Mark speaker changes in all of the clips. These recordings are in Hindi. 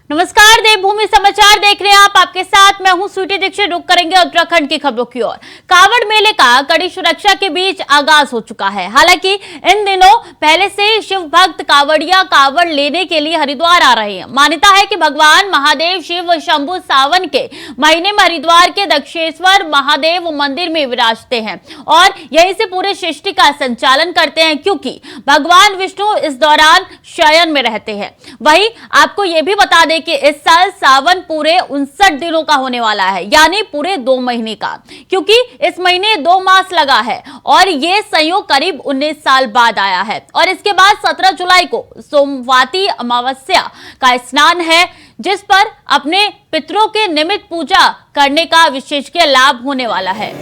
Speaker 1: नमस्कार, देवभूमि समाचार देख रहे हैं आप। आपके साथ मैं हूं स्वीटी दीक्षित। रुक करेंगे उत्तराखंड की खबरों की ओर। कांवड़ मेले का कड़ी सुरक्षा के बीच आगाज हो चुका है। हालांकि इन दिनों पहले से ही शिव भक्त कांवड़िया कांवड़ लेने के लिए हरिद्वार आ रहे हैं। मान्यता है कि भगवान महादेव शिव शंभु सावन के महीने में हरिद्वार के दक्षेश्वर महादेव मंदिर में विराजते हैं और यहीं से पूरे सृष्टि का संचालन करते हैं, क्योंकि भगवान विष्णु इस दौरान शयन में रहते हैं। वहीं आपको यह भी बता दें कि इस साल सावन पूरे 59 दिनों का होने वाला है, यानी पूरे 2 महीने का, क्योंकि इस महीने 2 मास लगा है और ये संयोग करीब 19 साल बाद आया है। और इसके बाद 17 जुलाई को सोमवती अमावस्या का स्नान है, जिस पर अपने पितरों के निमित्त पूजा करने का विशेषज्ञ लाभ होने वाला है।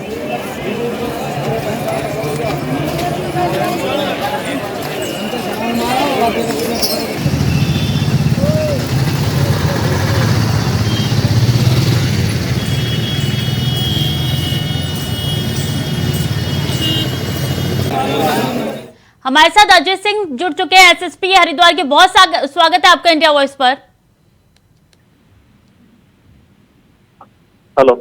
Speaker 1: हमारे साथ अजय सिंह जुड़ चुके हैं, एसएसपी हरिद्वार के। बहुत स्वागत है आपका इंडिया वॉइस पर।
Speaker 2: हेलो,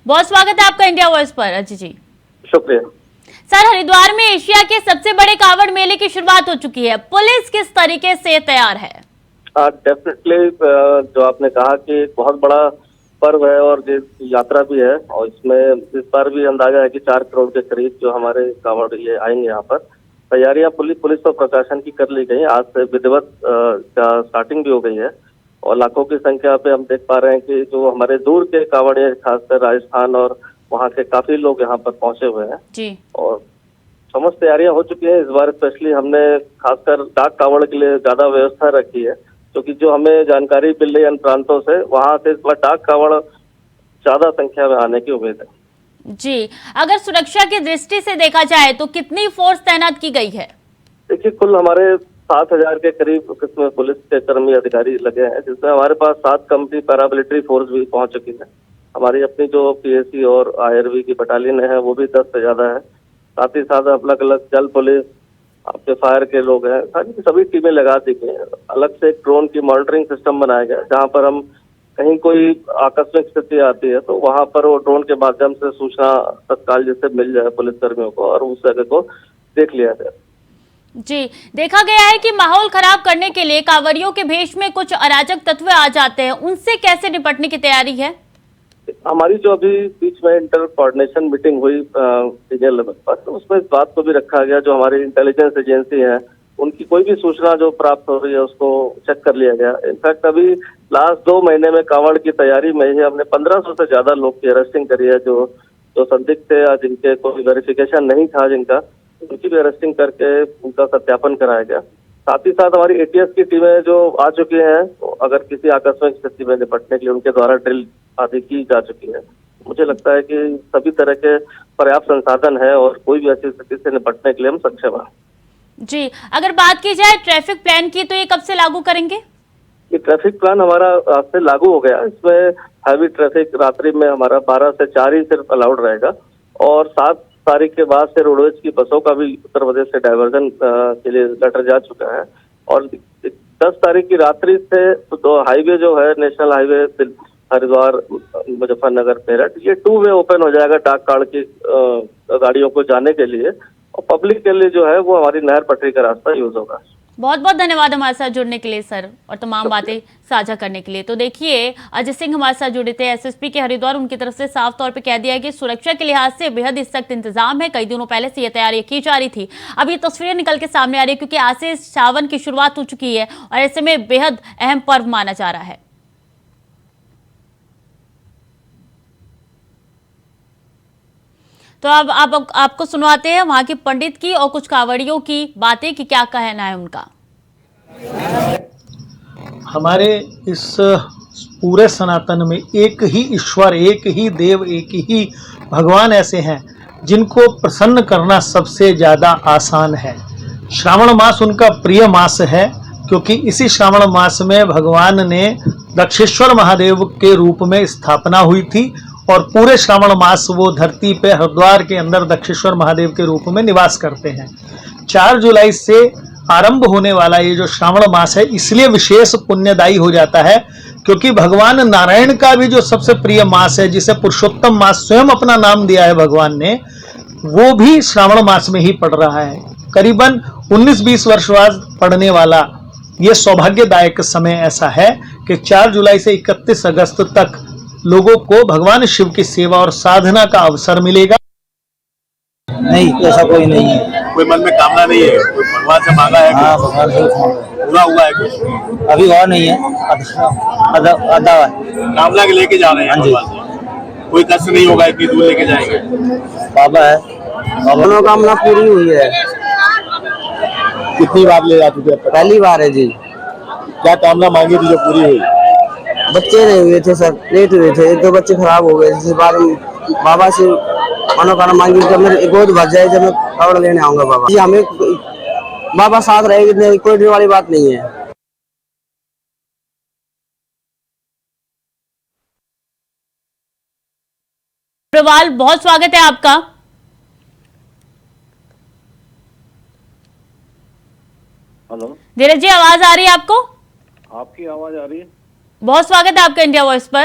Speaker 1: बहुत स्वागत है आपका इंडिया वॉइस पर अजय जी।
Speaker 2: शुक्रिया
Speaker 1: सर, हरिद्वार में एशिया के सबसे बड़े कांवड़ मेले की शुरुआत हो चुकी है। पुलिस किस तरीके से तैयार है?
Speaker 2: डेफिनेटली जो आपने कहा कि बहुत बड़ा पर्व है और यात्रा भी है, और इसमें इस बार भी अंदाजा है कि 4 करोड़ के करीब जो हमारे कांवड़ ये आएंगे। यहाँ पर तैयारियां पुलिस और प्रशासन की कर ली गई। आज से विधिवत का स्टार्टिंग भी हो गई है और लाखों की संख्या पे हम देख पा रहे हैं कि जो हमारे दूर के कांवड़िए, खासकर राजस्थान और वहाँ के काफी लोग यहाँ पर पहुंचे हुए हैं
Speaker 1: जी।
Speaker 2: और समस्त तैयारियां हो चुकी हैं। इस बार स्पेशली हमने खासकर डाक कांवड़ के लिए ज्यादा व्यवस्था रखी है, क्योंकि जो हमें जानकारी मिल रही है अन्य प्रांतों से, वहाँ से इस बार डाक कांवड़ ज्यादा संख्या में आने की उम्मीद है
Speaker 1: जी। अगर सुरक्षा की दृष्टि से देखा जाए तो कितनी फोर्स तैनात की गई है?
Speaker 2: देखिए, कुल हमारे 7,000 के करीब किस्म पुलिस के कर्मी अधिकारी लगे हैं, जिसमें हमारे पास 7 कंपनी पैरामिलिट्री फोर्स भी पहुंच चुकी है। हमारी अपनी जो पीएसी और आईआरबी की बटालियन है वो भी 10 से ज्यादा है। साथ ही साथ अलग अलग जल पुलिस, आपके फायर के लोग हैं, सभी टीमें लगा दी गई हैं। अलग से एक ड्रोन की मॉनिटरिंग सिस्टम बनाया गया, जहाँ पर हम कहीं कोई आकस्मिक स्थिति आती है तो वहां पर वो ड्रोन के माध्यम से सूचना तत्काल जैसे मिल जाए पुलिस कर्मियों को और उस जगह को देख लिया जाए।
Speaker 1: जी, देखा गया है कि माहौल खराब करने के लिए कांवड़ियों के भेष में कुछ अराजक तत्व आ जाते हैं, उनसे कैसे निपटने की तैयारी है?
Speaker 2: हमारी जो अभी बीच में इंटर कोऑर्डिनेशन मीटिंग हुई सीनियर लेवल पर, तो उसमें इस बात को भी रखा गया, जो हमारी इंटेलिजेंस एजेंसी है उनकी कोई भी सूचना जो प्राप्त हो रही है उसको चेक कर लिया गया। इनफैक्ट अभी लास्ट 2 महीने में कांवड़ की तैयारी में ही हमने 1500 से ज्यादा लोग की अरेस्टिंग करी है, जो संदिग्ध थे या जिनके कोई वेरिफिकेशन नहीं था जिनका, उनकी भी अरेस्टिंग करके उनका सत्यापन कराया गया। साथ ही साथ हमारी एटीएस की टीमें जो आ चुकी हैं, तो अगर किसी आकस्मिक स्थिति में निपटने के लिए उनके द्वारा ड्रिल आदि की जा चुकी है। मुझे लगता है कि सभी तरह के पर्याप्त संसाधन है और कोई भी ऐसी स्थिति से निपटने के लिए हम सक्षम हैं
Speaker 1: जी। अगर बात की जाए ट्रैफिक प्लान की, तो ये कब से लागू करेंगे?
Speaker 2: ये ट्रैफिक प्लान हमारा आज से लागू हो गया। इसमें हैवी ट्रैफिक रात्रि में हमारा 12 से 4 ही सिर्फ अलाउड रहेगा और 7 तारीख के बाद से रोडवेज की बसों का भी उत्तर प्रदेश से डायवर्जन के लिए लेटर जा चुका है। और 10 तारीख की रात्रि से तो हाईवे जो है, नेशनल हाईवे हरिद्वार मुजफ्फरनगर मेरठ, ये 2 वे ओपन हो जाएगा डाक कांवड़ की गाड़ियों को जाने के लिए, और पब्लिक के लिए जो है वो हमारी नहर पटरी का रास्ता यूज होगा।
Speaker 1: बहुत बहुत धन्यवाद हमारे साथ जुड़ने के लिए सर, और तमाम बातें साझा करने के लिए। तो देखिए, अजय सिंह हमारे साथ जुड़े थे, एसएसपी के हरिद्वार। उनकी तरफ से साफ तौर पे कह दिया है कि सुरक्षा के लिहाज से बेहद ही सख्त इंतजाम है। कई दिनों पहले से ये तैयारी की जा रही थी। अब ये तस्वीरें निकल के सामने आ रही है, क्योंकि आज से सावन की शुरुआत हो चुकी है और ऐसे में बेहद अहम पर्व माना जा रहा है। तो अब आपको सुनवाते हैं वहां के पंडित की और कुछ कांवड़ियों की बातें कि क्या कहना है उनका।
Speaker 3: हमारे इस पूरे सनातन में एक ही ईश्वर, एक ही देव, एक ही भगवान ऐसे हैं जिनको प्रसन्न करना सबसे ज़्यादा आसान है। श्रावण मास उनका प्रिय मास है, क्योंकि इसी श्रावण मास में भगवान ने दक्षेश्वर महादेव के रूप में स्थापना हुई थी और पूरे श्रावण मास वो धरती पे हरिद्वार के अंदर दक्षेश्वर महादेव के रूप में निवास करते हैं। 4 जुलाई से आरंभ होने वाला ये जो श्रावण मास है इसलिए विशेष पुण्यदायी हो जाता है, क्योंकि भगवान नारायण का भी जो सबसे प्रिय मास है, जिसे पुरुषोत्तम मास स्वयं अपना नाम दिया है भगवान ने, वो भी श्रावण मास में ही पड़ रहा है। करीबन 19-20 वर्ष बाद पड़ने वाला ये सौभाग्यदायक समय ऐसा है कि 4 जुलाई से 31 अगस्त तक लोगों को भगवान शिव की सेवा और साधना का अवसर मिलेगा।
Speaker 4: नहीं, ऐसा कोई नहीं है।
Speaker 5: कोई मन में कामना नहीं है, कोई भगवान से मांगा है?
Speaker 4: हाँ, भगवान से मांगा।
Speaker 5: पूरा हुआ है कुछ?
Speaker 4: अभी और नहीं है, आधा है।
Speaker 5: कामना के लेके जा रहे हैं
Speaker 4: हाँ जी।
Speaker 5: भगवान से। कोई कष्ट नहीं होगा, इतनी दूर लेके जाएंगे।
Speaker 4: बाबा है, मनोकामना पूरी हुई है।
Speaker 5: कितनी बार ले जा चुके हैं?
Speaker 4: पहली बार है जी।
Speaker 5: क्या कामना मांगी थी जो पूरी हुई?
Speaker 4: बच्चे नहीं हुए थे सर, लेट हुए थे, 1-2 बच्चे खराब हो गए। इस बार बाबा से मनोकामना मांगी जब मेरे गोद भर जाए, जब मैं कावड़ लेने आऊंगा बाबा जी। हमें बाबा साथ रहेगी, कोई डर वाली बात नहीं है।
Speaker 1: प्रवाल, बहुत स्वागत है आपका।
Speaker 2: हेलो,
Speaker 1: धीरज जी, आवाज आ रही है आपको?
Speaker 2: आपकी आवाज आ रही है?
Speaker 1: बहुत स्वागत है आपका इंडिया वॉइस पर।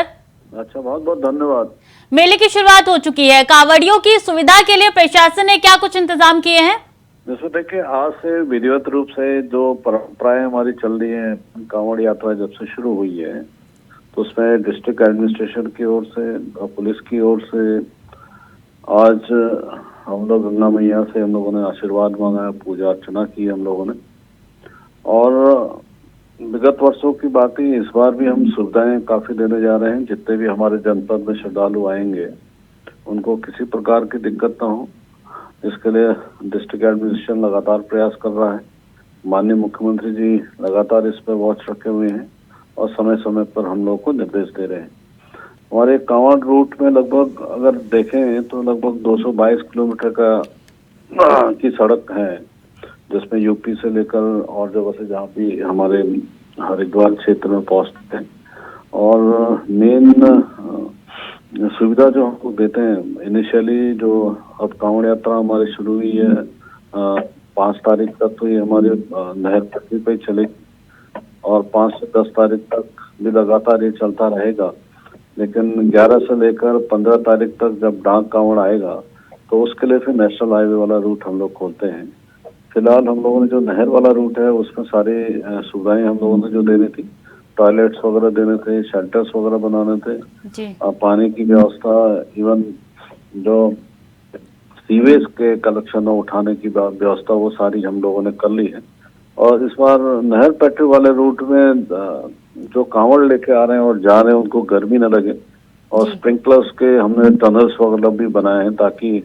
Speaker 2: अच्छा, बहुत बहुत धन्यवाद।
Speaker 1: मेले की शुरुआत हो चुकी है, कांवड़ियों की सुविधा के लिए प्रशासन ने क्या कुछ इंतजाम किए हैं?
Speaker 2: जैसे देखिए, आज से विधिवत रूप से जो परंपराएं हमारी चल रही है, कांवड़ यात्रा जब से शुरू हुई है, तो उसमें डिस्ट्रिक्ट एडमिनिस्ट्रेशन की ओर से और पुलिस की ओर से आज हम लोग गंगा मैया से हम लोगों ने आशीर्वाद मांगा, पूजा अर्चना की हम लोगों ने। और विगत वर्षों की बात ही, इस बार भी हम सुविधाएं काफी देने जा रहे हैं। जितने भी हमारे जनपद में श्रद्धालु आएंगे उनको किसी प्रकार की दिक्कत ना हो, इसके लिए डिस्ट्रिक्ट एडमिनिस्ट्रेशन लगातार प्रयास कर रहा है। माननीय मुख्यमंत्री जी लगातार इस पर वॉच रखे हुए हैं और समय समय पर हम लोग को निर्देश दे रहे हैं। हमारे कांवड़ रूट में लगभग अगर देखें तो लगभग 222 किलोमीटर की सड़क है, जिसमें यूपी से लेकर और जगह से जहाँ भी हमारे हरिद्वार क्षेत्र में पहुँचते हैं। और मेन सुविधा जो हमको देते हैं इनिशियली, जो अब कांवड़ यात्रा हमारी शुरू हुई है 5 तारीख तक, तो ये हमारे नहर पटरी पे चलेगी और 5 से 10 तारीख तक भी लगातार ये चलता रहेगा। लेकिन 11 से लेकर 15 तारीख तक जब डाक कांवड़ आएगा तो उसके लिए फिर नेशनल हाईवे वाला रूट हम लोग खोलते हैं। फिलहाल हम लोगों ने जो नहर वाला रूट है उसमें सारी सुविधाएं हम लोगों ने जो देनी थी, टॉयलेट्स वगैरह देने थे, शेल्टर्स वगैरह बनाने थे जी। पानी की व्यवस्था, इवन जो सीवेज के कलेक्शन उठाने की व्यवस्था, वो सारी हम लोगों ने कर ली है। और इस बार नहर पटरी वाले रूट में जो कांवड़ लेके आ रहे हैं और जा रहे हैं उनको गर्मी न लगे, और स्प्रिंकलर्स के हमने टनल्स वगैरह भी बनाए हैं ताकि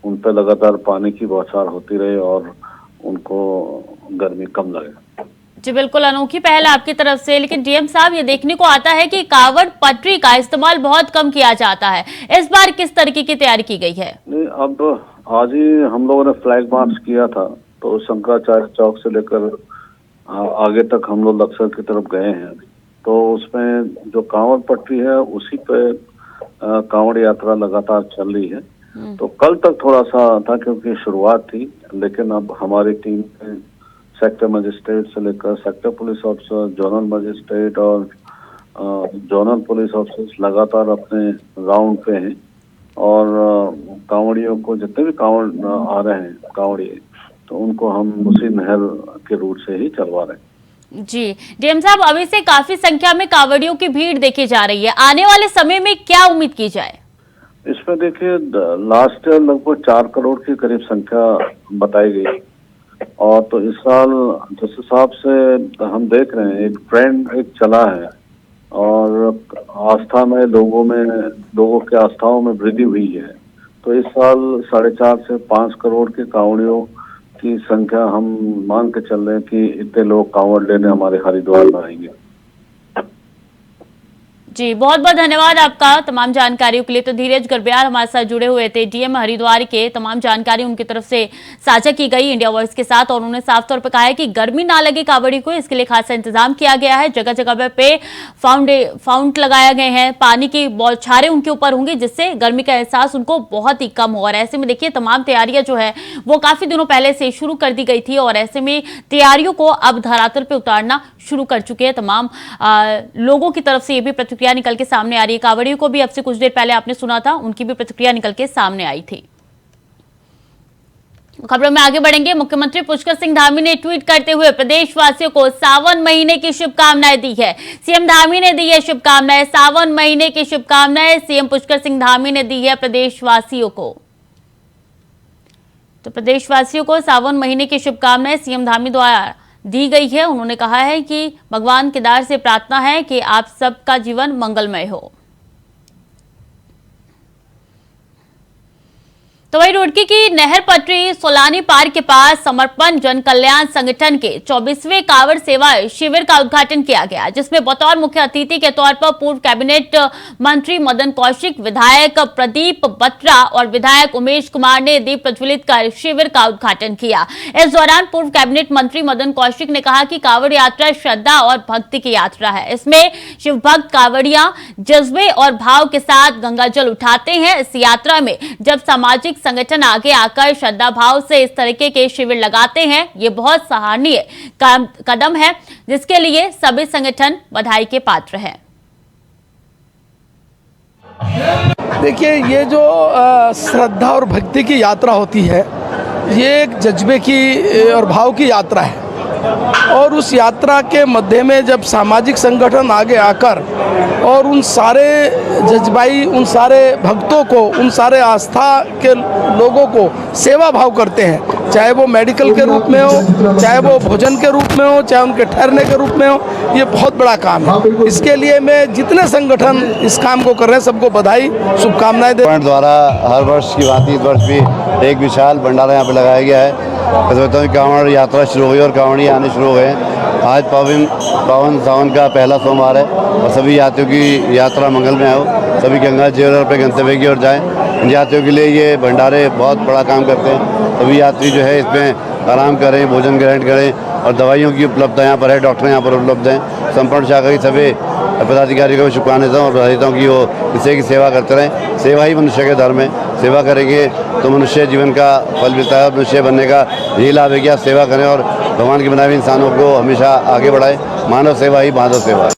Speaker 2: उन पर लगातार पानी की बौछार होती रहे और उनको गर्मी कम लगे।
Speaker 1: जी बिल्कुल, अनोखी पहल आपकी तरफ से। लेकिन डीएम साहब, ये देखने को आता है कि कांवड़ पटरी का इस्तेमाल बहुत कम किया जाता है, इस बार किस तरीके की तैयारी की गई है?
Speaker 2: नहीं, अब आज ही हम लोगों ने फ्लैग मार्च किया था, तो शंकराचार्य चौक से लेकर आगे तक हम लोग लक्सर की तरफ गए हैं। तो उसमें जो कांवड़ पटरी है उसी पे कांवड़ यात्रा लगातार चल रही है। तो कल तक थोड़ा सा था क्योंकि शुरुआत थी, लेकिन अब हमारी टीम ने सेक्टर मजिस्ट्रेट से लेकर sector police officer, zonal magistrate और जोनल पुलिस ऑफिसर्स लगातार अपने राउंड पे हैं और कांवड़ियों को, जितने भी कांवड़ आ रहे हैं कांवड़िए, तो उनको हम उसी नहर के रूट से ही चलवा रहे हैं।
Speaker 1: जी डीएम साहब, अभी से काफी संख्या में कांवड़ियों की भीड़ देखी जा रही है, आने वाले समय में क्या उम्मीद की जाए?
Speaker 2: इसमें देखिए, लास्ट ईयर लगभग 4 करोड़ की करीब संख्या बताई गई, और तो इस साल जिस हिसाब से हम देख रहे हैं एक ट्रेंड एक चला है और आस्था में लोगों के आस्थाओं में वृद्धि हुई है। तो इस साल 4.5 से 5 करोड़ के कांवड़ियों की संख्या हम मान के चल रहे हैं कि इतने लोग कांवड़ लेने हमारे हरिद्वार में आएंगे।
Speaker 1: जी बहुत बहुत धन्यवाद आपका तमाम जानकारियों के लिए। तो धीरज गर्ब्याल हमारे साथ जुड़े हुए थे, डीएम हरिद्वार के। तमाम जानकारी उनकी तरफ से साझा की गई इंडिया वॉइस के साथ और उन्होंने साफ तौर पर कहा है कि गर्मी ना लगे कांवड़ी को, इसके लिए खासा इंतजाम किया गया है। जगह जगह पे फाउंट लगाए गए हैं, पानी की बौछारें उनके ऊपर होंगी जिससे गर्मी का एहसास उनको बहुत ही कम हो। और ऐसे में देखिए तमाम तैयारियां जो है वो काफी दिनों पहले से शुरू कर दी गई थी और ऐसे में तैयारियों को अब धरातल पे उतारना शुरू कर चुके हैं तमाम लोगों की तरफ से। ये भी प्रतिक्रिया निकल के सामने आ रही है। कांवड़ियों को भी अब से कुछ देर पहले आपने सुना था, उनकी भी प्रतिक्रिया निकल के सामने आई थी। खबरों में आगे बढ़ेंगे। मुख्यमंत्री पुष्कर सिंह धामी ने ट्वीट करते हुए प्रदेशवासियों को सावन महीने की शुभकामनाएं दी है। सीएम धामी ने दी है शुभकामनाएं, सावन महीने की शुभकामनाएं सीएम पुष्कर सिंह धामी ने दी है प्रदेशवासियों को। तो प्रदेशवासियों को सावन महीने की शुभकामनाएं सीएम धामी द्वारा दी गई है। उन्होंने कहा है कि भगवान केदार से प्रार्थना है कि आप सबका जीवन मंगलमय हो। तो वही रुड़की की नहर पटरी सोलानी पार्क के पास समर्पण जन कल्याण संगठन के 24वें कांवड़ सेवा शिविर का उद्घाटन किया गया, जिसमें बतौर मुख्य अतिथि के तौर पर पूर्व कैबिनेट मंत्री मदन कौशिक, विधायक प्रदीप बत्रा और विधायक उमेश कुमार ने दीप प्रज्वलित कर शिविर का उद्घाटन किया। इस दौरान पूर्व कैबिनेट मंत्री मदन कौशिक ने कहा कि कांवड़ यात्रा श्रद्धा और भक्ति की यात्रा है। इसमें शिव भक्त कांवड़ियां जज्बे और भाव के साथ गंगा जल उठाते हैं। इस यात्रा में जब सामाजिक संगठन आगे आकर श्रद्धा भाव से इस तरीके के शिविर लगाते हैं, ये बहुत सराहनीय कदम है, जिसके लिए सभी संगठन बधाई के पात्र हैं।
Speaker 6: देखिए, ये जो श्रद्धा और भक्ति की यात्रा होती है, ये एक जज्बे की और भाव की यात्रा है और उस यात्रा के मध्य में जब सामाजिक संगठन आगे आकर और उन सारे जज्बाई, उन सारे भक्तों को, उन सारे आस्था के लोगों को सेवा भाव करते हैं, चाहे वो मेडिकल के रूप में हो, चाहे वो भोजन के रूप में हो, चाहे उनके ठहरने के रूप में हो, ये बहुत बड़ा काम है। इसके लिए मैं जितने संगठन इस काम को कर रहे हैं सबको बधाई, शुभकामनाएं देता हूं।
Speaker 7: द्वारा हर वर्ष की बात इस वर्ष भी एक विशाल भंडारा यहाँ पे लगाया गया है। मैं सोचता हूँ कांवड़ यात्रा शुरू हुई और कांवड़ी आने शुरू हुए हैं। आज पावन सावन का पहला सोमवार है और सभी यात्रियों की यात्रा मंगलमय हो, सभी गंगा जी और अपने गंतव्य की ओर जाएं। इन यात्रियों के लिए ये भंडारे बहुत बड़ा काम करते हैं। सभी यात्री जो है इसमें आराम करें, भोजन ग्रहण करें और दवाइयों की उपलब्धता यहाँ पर है, डॉक्टर यहाँ पर उपलब्ध हैं। संपूर्ण शाखा की सभी पदाधिकारियों को शुभकामनाएं देता हूँ और बधाई देता हूँ कि वो इसे की सेवा करते रहें। सेवा ही मनुष्य के धर्म है, सेवा करेंगे तो मनुष्य जीवन का फल मिलता है। मनुष्य बनने का यही लाभ है कि आप सेवा करें और भगवान के बनाए हुए इंसानों को हमेशा आगे बढ़ाएं। मानव सेवा ही माधव सेवा है।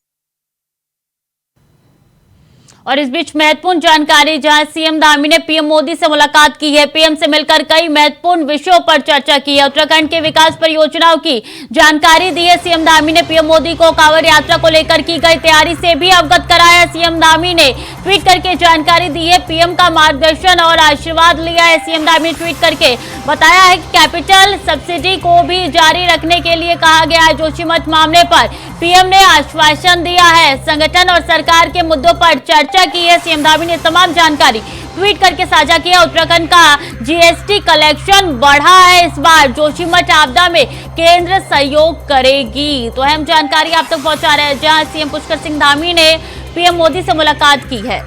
Speaker 1: और इस बीच महत्वपूर्ण जानकारी, जहां सीएम धामी ने पीएम मोदी से मुलाकात की है, पीएम से मिलकर कई महत्वपूर्ण विषयों पर चर्चा की है, उत्तराखंड के विकास परियोजनाओं की जानकारी दी है। सीएम धामी ने पीएम मोदी को कांवड़ यात्रा को लेकर की गई तैयारी से भी अवगत कराया। सीएम धामी ने ट्वीट करके जानकारी दी है, पीएम का मार्गदर्शन और आशीर्वाद लिया है। सीएम धामी ने ट्वीट करके बताया है कि कैपिटल सब्सिडी को भी जारी रखने के लिए कहा गया है। जोशीमठ मामले पर पीएम ने आश्वासन दिया है। संगठन और सरकार के मुद्दों पर चर्चा की है। सीएम धामी ने तमाम जानकारी ट्वीट करके साझा किया। उत्तराखंड का जीएसटी कलेक्शन बढ़ा है इस बार। जोशीमठ आपदा में केंद्र सहयोग करेगी। तो अहम जानकारी आप तक पहुंचा रहे हैं, जहां सीएम पुष्कर सिंह धामी ने पीएम मोदी से मुलाकात की है।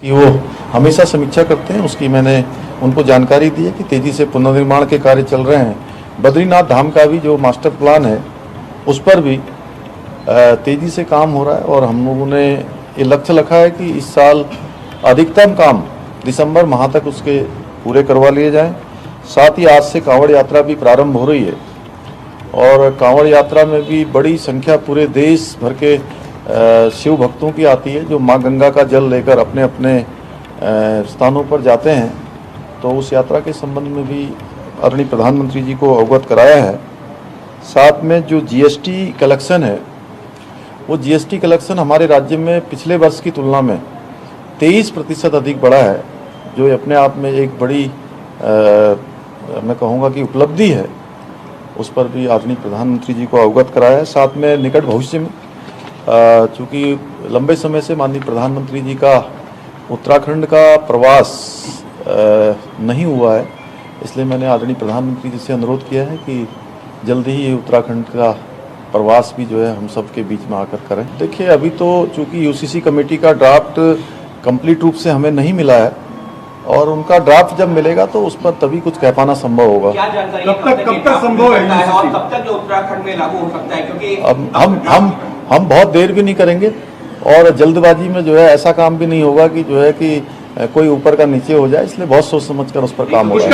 Speaker 8: कि वो हमेशा समीक्षा करते हैं, उसकी मैंने उनको जानकारी दी है कि तेजी से पुनर्निर्माण के कार्य चल रहे हैं। बद्रीनाथ धाम का भी जो मास्टर प्लान है उस पर भी तेजी से काम हो रहा है और हम लोगों ने ये लक्ष्य रखा है कि इस साल अधिकतम काम दिसंबर माह तक उसके पूरे करवा लिए जाएं। साथ ही आज से कांवड़ यात्रा भी प्रारंभ हो रही है और कांवड़ यात्रा में भी बड़ी संख्या पूरे देश भर के शिव भक्तों की आती है, जो माँ गंगा का जल लेकर अपने अपने स्थानों पर जाते हैं। तो उस यात्रा के संबंध में भी आदरणीय प्रधानमंत्री जी को अवगत कराया है। साथ में जो जीएसटी कलेक्शन है, वो जीएसटी कलेक्शन हमारे राज्य में पिछले वर्ष की तुलना में 23% अधिक बढ़ा है, जो अपने आप में एक बड़ी मैं कहूँगा कि उपलब्धि है। उस पर भी आदरणीय प्रधानमंत्री जी को अवगत कराया है। साथ में निकट भविष्य में चूँकि लंबे समय से माननीय प्रधानमंत्री जी का उत्तराखंड का प्रवास नहीं हुआ है, इसलिए मैंने आदरणीय प्रधानमंत्री जी से अनुरोध किया है कि जल्दी ही उत्तराखंड का प्रवास भी जो है हम सबके बीच में आकर करें। देखिए, अभी तो चूंकि यूसीसी कमेटी का ड्राफ्ट कंप्लीट रूप से हमें नहीं मिला है और उनका ड्राफ्ट जब मिलेगा तो उस पर तभी कुछ कह पाना संभव होगा।
Speaker 9: क्या जानकारी कब तक संभव है और कब तक उत्तराखंड में लागू हो सकता है? क्योंकि
Speaker 8: अब हम बहुत देर भी नहीं करेंगे और जल्दबाजी में जो है ऐसा काम भी नहीं होगा कि जो है कि कोई ऊपर का नीचे हो जाए, इसलिए बहुत सोच समझकर उस पर काम होगा।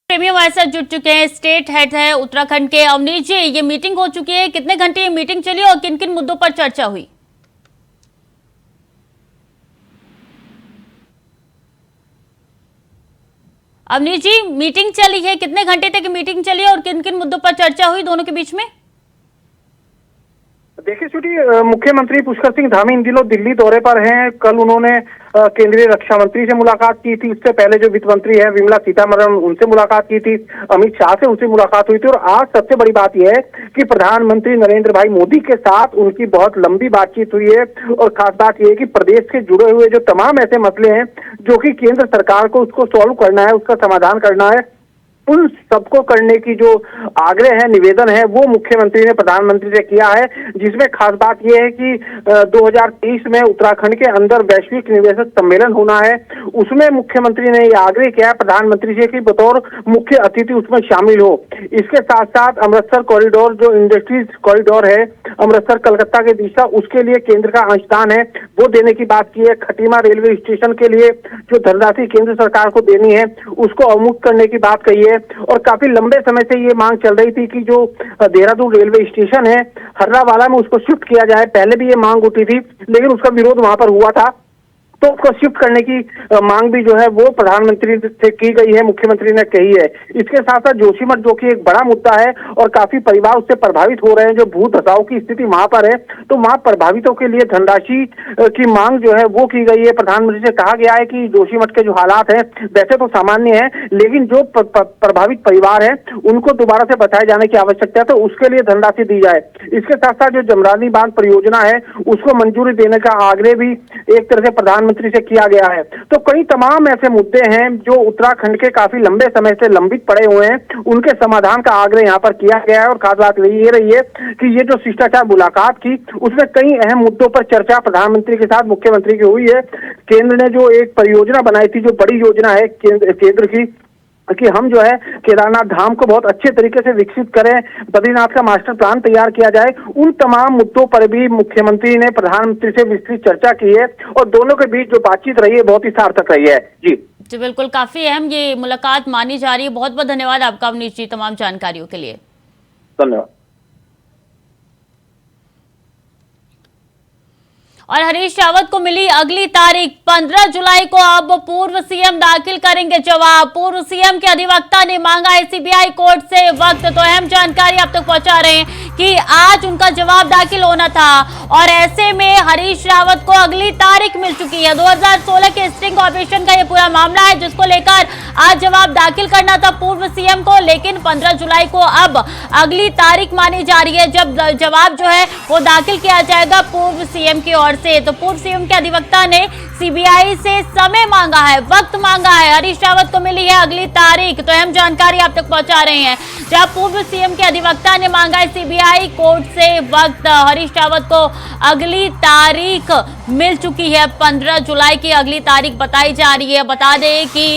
Speaker 1: प्रेमी हमारे साथ जुड़ चुके हैं, स्टेट हेड है उत्तराखंड के अवनीश जी। ये मीटिंग हो चुकी है, कितने घंटे ये मीटिंग चली और किन किन मुद्दों पर चर्चा हुई? अवनीश जी, मीटिंग चली है, कितने घंटे तक मीटिंग चली और किन किन मुद्दों पर चर्चा हुई दोनों के बीच में?
Speaker 10: देखिए स्वीटी, मुख्यमंत्री पुष्कर सिंह धामी इन दिनों दिल्ली दौरे पर हैं। कल उन्होंने केंद्रीय रक्षा मंत्री से मुलाकात की थी। उससे पहले जो वित्त मंत्री है विमला सीतारमण, उनसे मुलाकात की थी। अमित शाह से उनसे मुलाकात हुई थी। और आज सबसे बड़ी बात यह है कि प्रधानमंत्री नरेंद्र भाई मोदी के साथ उनकी बहुत लंबी बातचीत हुई है। और खास बात यह है कि प्रदेश से जुड़े हुए जो तमाम ऐसे मसले हैं जो कि केंद्र सरकार को उसको सॉल्व करना है, उसका समाधान करना है, उन सबको करने की जो आग्रह है, निवेदन है, वो मुख्यमंत्री ने प्रधानमंत्री से किया है। जिसमें खास बात यह है कि 2023 में उत्तराखंड के अंदर वैश्विक निवेशक सम्मेलन होना है। उसमें मुख्यमंत्री ने यह आग्रह किया है प्रधानमंत्री से कि बतौर मुख्य अतिथि उसमें शामिल हो। इसके साथ साथ अमृतसर कॉरिडोर, जो इंडस्ट्रीज कॉरिडोर है अमृतसर कलकत्ता के बीच का, उसके लिए केंद्र का अंशदान है वो देने की बात की है। खटीमा रेलवे स्टेशन के लिए जो धनराशि केंद्र सरकार को देनी है उसको अवमुक्त करने की बात कही है। और काफी लंबे समय से ये मांग चल रही थी कि जो देहरादून रेलवे स्टेशन है हर्रावाला में उसको शिफ्ट किया जाए। पहले भी ये मांग उठी थी लेकिन उसका विरोध वहां पर हुआ था, तो उसको शिफ्ट करने की मांग भी जो है वो प्रधानमंत्री से की गई है, मुख्यमंत्री ने कही है। इसके साथ साथ जोशीमठ, जो कि एक बड़ा मुद्दा है और काफी परिवार उससे प्रभावित हो रहे हैं, जो भू धसाव की स्थिति वहां पर है, तो वहां प्रभावितों के लिए धनराशि की मांग जो है वो की गई है। प्रधानमंत्री से कहा गया है कि जोशीमठ के जो हालात है वैसे तो सामान्य है, लेकिन जो प्रभावित परिवार है उनको दोबारा से बचाए जाने की आवश्यकता है, तो उसके लिए धनराशि दी जाए। इसके साथ साथ जो जमरानी बांध परियोजना है उसको मंजूरी देने का आग्रह भी एक तरह से प्रधानमंत्री से किया गया है। तो कई तमाम ऐसे मुद्दे हैं जो उत्तराखंड के काफी लंबे समय से लंबित पड़े हुए हैं, उनके समाधान का आग्रह यहाँ पर किया गया है। और खास बात ये रही है कि ये जो शिष्टाचार मुलाकात की उसमें कई अहम मुद्दों पर चर्चा प्रधानमंत्री के साथ मुख्यमंत्री की हुई है। केंद्र ने जो एक परियोजना बनाई थी, जो बड़ी योजना है केंद्र की, कि हम जो है केदारनाथ धाम को बहुत अच्छे तरीके से विकसित करें, बद्रीनाथ का मास्टर प्लान तैयार किया जाए, उन तमाम मुद्दों पर भी मुख्यमंत्री ने प्रधानमंत्री से विस्तृत चर्चा की है। और दोनों के बीच जो बातचीत रही है बहुत ही सार्थक रही है। जी
Speaker 1: बिल्कुल, काफी अहम ये मुलाकात मानी जा रही है। बहुत बहुत धन्यवाद आपका अवनीश जी तमाम जानकारियों के लिए।
Speaker 10: धन्यवाद।
Speaker 1: और हरीश रावत को मिली अगली तारीख 15 जुलाई को अब पूर्व सीएम दाखिल करेंगे जवाब। पूर्व सीएम के अधिवक्ता ने मांगा है सीबीआई कोर्ट से वक्त। तो अहम जानकारी आप तक पहुंचा रहे हैं कि आज उनका जवाब दाखिल होना था और ऐसे में हरीश रावत को अगली तारीख मिल चुकी है। 2016 के स्टिंग ऑपरेशन का यह पूरा मामला है जिसको लेकर आज जवाब दाखिल करना था पूर्व सीएम को, लेकिन 15 जुलाई को अब अगली तारीख मानी जा रही है जब जवाब जो है वो दाखिल किया जाएगा पूर्व सीएम की ओर से। तो पूर्व सीएम के अधिवक्ता ने सीबीआई से समय मांगा है, वक्त मांगा है। हरीश रावत को मिली है अगली तारीख। तो अहम जानकारी आप तक पहुंचा रहे हैं, जहां पूर्व सीएम के अधिवक्ता ने मांगा है सीबीआई कोर्ट से वक्त। हरीश रावत को अगली तारीख मिल चुकी है, 15 जुलाई की अगली तारीख बताई जा रही है। बता दें कि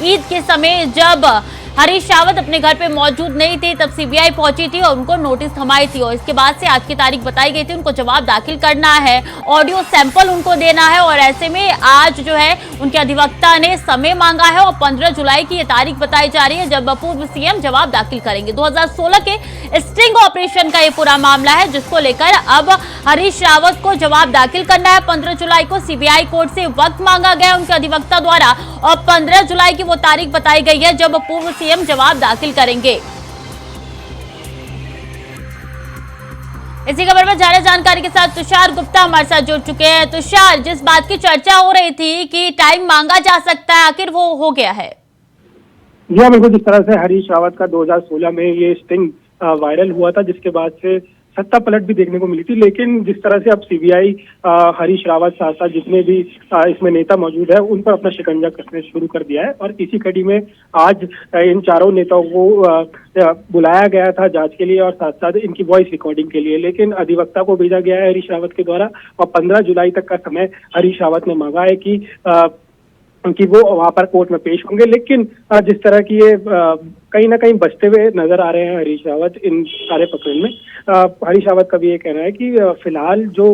Speaker 1: ईद के समय जब हरीश रावत अपने घर पे मौजूद नहीं थे तब सीबीआई पहुंची थी और उनको नोटिस थमाई थी और इसके बाद से आज की तारीख बताई गई थी। उनको जवाब दाखिल करना है, ऑडियो सैंपल उनको देना है और ऐसे में आज जो है उनके अधिवक्ता ने समय मांगा है और 15 जुलाई की ये तारीख बताई जा रही है जब पूर्व सीएम जवाब दाखिल करेंगे। 2016 के स्टिंग ऑपरेशन का ये पूरा मामला है जिसको लेकर अब हरीश रावत को जवाब दाखिल करना है। 15 जुलाई को सीबीआई कोर्ट से वक्त मांगा गया उनके अधिवक्ता द्वारा और 15 जुलाई की वो तारीख बताई गई है जब पूर्व सीएम जवाब दाखिल करेंगे। इसी खबर पर ज्यादा जानकारी के साथ तुषार गुप्ता हमारे साथ जुड़ चुके हैं। तुषार, जिस बात की चर्चा हो रही थी कि टाइम मांगा जा सकता है, आखिर वो हो गया है?
Speaker 11: जी बिल्कुल, जिस तरह से हरीश रावत का 2016 में ये स्टिंग वायरल हुआ था जिसके बाद से
Speaker 10: सत्ता पलट भी देखने को मिली थी। लेकिन जिस तरह से अब सीबीआई हरीश रावत साथ साथ जितने भी इसमें नेता मौजूद है उन पर अपना शिकंजा कसने शुरू कर दिया है और इसी कड़ी में आज इन चारों नेताओं को बुलाया गया था जांच के लिए और साथ साथ इनकी वॉइस रिकॉर्डिंग के लिए। लेकिन अधिवक्ता को भेजा गया है हरीश रावत के द्वारा और 15 जुलाई तक का समय हरीश रावत ने मांगा है कि वो वहां पर कोर्ट में पेश होंगे। लेकिन जिस तरह की ये कहीं ना कहीं बचते हुए नजर आ रहे हैं हरीश रावत इन सारे प्रकरण में। हरीश रावत का भी ये कहना है कि फिलहाल जो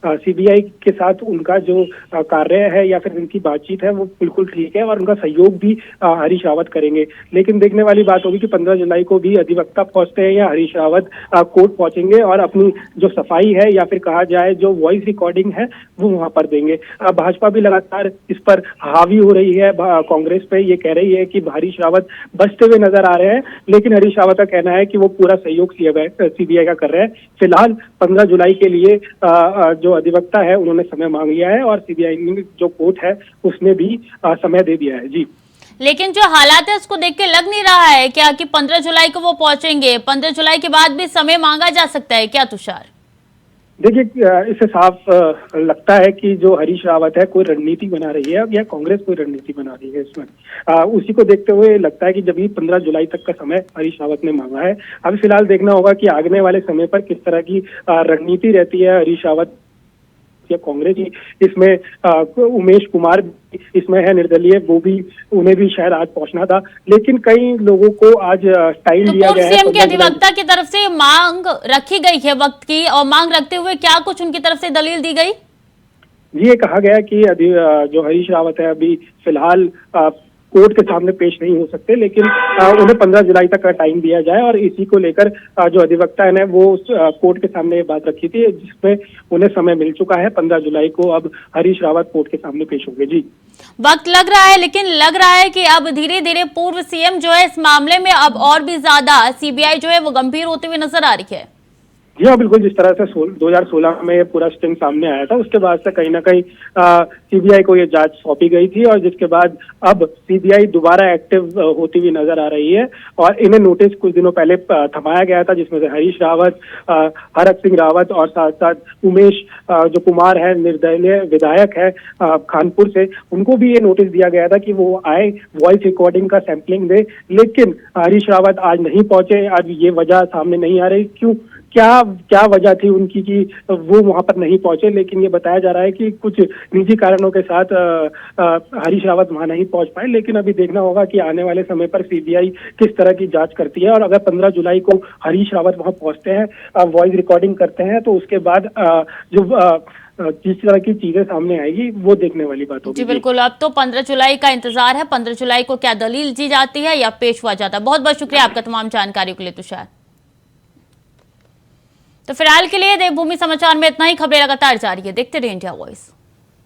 Speaker 10: सीबीआई के साथ उनका जो कार्य है या फिर उनकी बातचीत है वो बिल्कुल ठीक है और उनका सहयोग भी हरीश रावत करेंगे। लेकिन देखने वाली बात होगी कि 15 जुलाई को भी अधिवक्ता पहुंचते हैं या हरीश रावत कोर्ट पहुंचेंगे और अपनी जो सफाई है या फिर कहा जाए जो वॉइस रिकॉर्डिंग है वो वहां पर देंगे। भाजपा भी लगातार इस पर हावी हो रही है, कांग्रेस पे ये कह रही है कि हरीश रावत बचते हुए नजर आ रहे हैं। लेकिन हरीश रावत का कहना है कि वो पूरा सहयोग सीबीआई का कर रहे हैं। फिलहाल 15 जुलाई के लिए जो अधिवक्ता है उन्होंने समय मांग लिया है और सीबीआई ने जो कोर्ट है उसने भी समय दे दिया है। जी,
Speaker 1: लेकिन जो हालात है उसको देख के लग नहीं रहा है क्या कि 15 जुलाई को वो पहुंचेंगे? 15 जुलाई के बाद भी समय मांगा जा सकता है क्या तुषार?
Speaker 10: देखिए, इससे साफ लगता है कि जो हरीश रावत है कोई रणनीति बना रही है या कांग्रेस कोई रणनीति बना रही है इसमें। उसी को देखते हुए लगता है कि जब भी 15 जुलाई तक का समय हरीश रावत ने मांगा है। अभी फिलहाल देखना होगा कि आगने वाले समय पर किस तरह की रणनीति रहती है हरीश रावत या कांग्रेस की। इसमें उमेश कुमार इसमें है निर्दलीय, वो भी उन्हें भी शायद आज पहुंचना था। लेकिन कई लोगों को आज टाइम दिया गया है।
Speaker 1: सीएम के अधिवक्ता की तरफ से मांग रखी गई है वक्त की और मांग रखते हुए क्या कुछ उनकी तरफ से दलील दी गई?
Speaker 10: जी, ये कहा गया कि जो हरीश रावत है अभी फिलहाल कोर्ट के सामने पेश नहीं हो सकते, लेकिन उन्हें 15 जुलाई तक का टाइम दिया जाए और इसी को लेकर जो अधिवक्ता है वो कोर्ट के सामने ये बात रखी थी जिसमें उन्हें समय मिल चुका है। 15 जुलाई को अब हरीश रावत कोर्ट के सामने पेश होंगे। जी,
Speaker 1: वक्त लग रहा है, लेकिन लग रहा है कि अब धीरे धीरे पूर्व सीएम जो है इस मामले में अब और भी ज्यादा सीबीआई जो है वो गंभीर होते हुए नजर आ रही है।
Speaker 10: जी हाँ, बिल्कुल। जिस तरह से 2016 में ये पूरा स्टिंग सामने आया था उसके बाद से कहीं ना कहीं सीबीआई को ये जांच सौंपी गई थी और जिसके बाद अब सीबीआई दोबारा एक्टिव होती हुई नजर आ रही है और इन्हें नोटिस कुछ दिनों पहले थमाया गया था जिसमें से हरीश रावत, हरक सिंह रावत और साथ साथ उमेश जो कुमार है निर्दलीय विधायक है खानपुर से, उनको भी ये नोटिस दिया गया था कि वो आए वॉइस रिकॉर्डिंग का सैंपलिंग दे। लेकिन हरीश रावत आज नहीं पहुंचे। आज ये वजह सामने नहीं आ रही क्यों, क्या वजह थी उनकी कि वो वहां पर नहीं पहुंचे। लेकिन ये बताया जा रहा है कि कुछ निजी कारणों के साथ हरीश रावत वहां नहीं पहुंच पाए। लेकिन अभी देखना होगा कि आने वाले समय पर सीबीआई किस तरह की जांच करती है और अगर 15 जुलाई को हरीश रावत वहां पहुंचते हैं, वॉइस रिकॉर्डिंग करते हैं, तो उसके बाद जो जिस तरह की चीजें सामने आएगी वो देखने वाली बात होगी।
Speaker 1: जी बिल्कुल, अब तो 15 जुलाई का इंतजार है। 15 जुलाई को क्या दलील दी जाती है या पेश हुआ जाता है। बहुत बहुत शुक्रिया आपका तमाम जानकारी के लिए तुषार। तो फिलहाल के लिए देवभूमि समाचार में इतना ही। खबरें लगातार जारी है, देखते रहिए इंडिया वॉइस।